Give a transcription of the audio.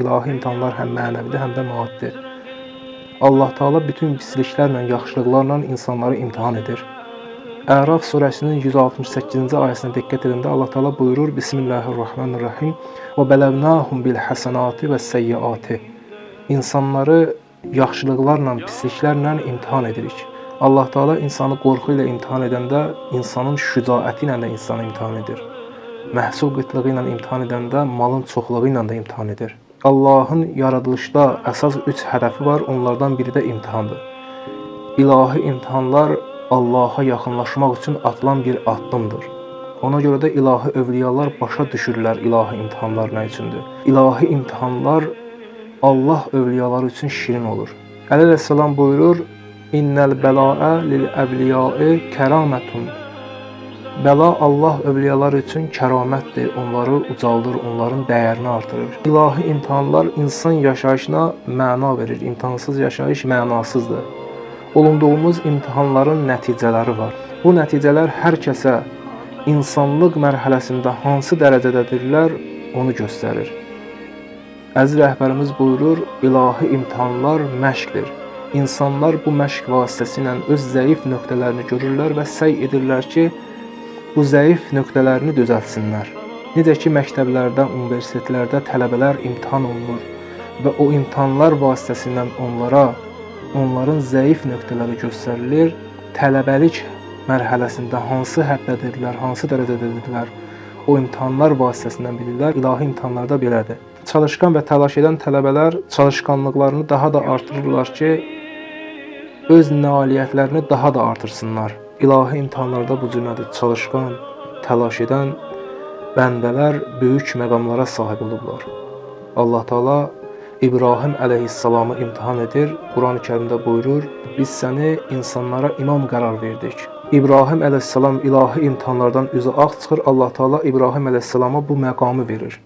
İlahi imtahanlar həm mənəvidir, həm də maddidir. Allah Teala bütün pisliklərlə, yaxşılıqlarla insanları imtihan edir. Əraf surəsinin 168-ci ayəsinə diqqət edəndə Allah Teala buyurur: Bismillahirrahmanirrahim. Və bələvnahum bil hasanati və seyyiati. İnsanları yaxşılıqlarla, pisliklərlə imtihan edirik. Allah Teala insanı qorxu ilə imtihan edəndə, insanın şücaəti ilə də insanı imtihan edir. Məhsul qıtlığı ilə imtihan edəndə, malın çoxluğu ilə də imtihan edir. Allahın yaradılışda əsas 3 hədəfi var, onlardan biri də imtihandır. İlahi imtihanlar Allaha yaxınlaşmaq üçün atılan bir addımdır. Ona görə də ilahi övliyalar başa düşürlər ilahi imtihanlar nə üçündür. İlahi imtihanlar Allah övliyaları üçün şirin olur. Əli əleyhissalam buyurur: İnnəl bəlaə lil əvliyai kəramətun. Bəla Allah övliyalar üçün kəramətdir, onları ucaldır, onların dəyərini artırır. İlahi imtihanlar insan yaşayışına məna verir, imtihansız yaşayış mənasızdır. Olunduğumuz imtihanların nəticələri var. Bu nəticələr hər kəsə insanlıq mərhələsində hansı dərəcədədirlər, onu göstərir. Əziz rəhbərimiz buyurur, ilahi imtihanlar məşqdir. İnsanlar bu məşq vasitəsilə öz zəif nöqtələrini görürlər və səy edirlər ki, bu zəif nöqtələrini düzəltsinlər. Necə ki, məktəblərdə, universitetlərdə tələbələr imtihan olunur və o imtihanlar vasitəsilə onların zəif nöqtələri göstərilir. Tələbəlik mərhələsində hansı həddədirlər, hansı dərəcədədirlər, o imtihanlar vasitəsilə bilirlər. İlahi imtihanlarda belədir. Çalışqan və təlaş edən tələbələr çalışqanlıqlarını daha da artırırlar ki, öz nailiyyətlərini daha da artırsınlar. İlahi imtihanlarda bu cürlədir. Çalışqan, təlaş edən bəndələr böyük məqamlara sahib olublar. Allah Teala İbrahim əleyhissalamı imtihan edir. Quran-ı Kərimdə buyurur: Biz səni insanlara imam qərar verdik. İbrahim əleyhissalam ilahi imtihanlardan üzü ağ çıxır. Allah Teala İbrahim əleyhissalama bu məqamı verir.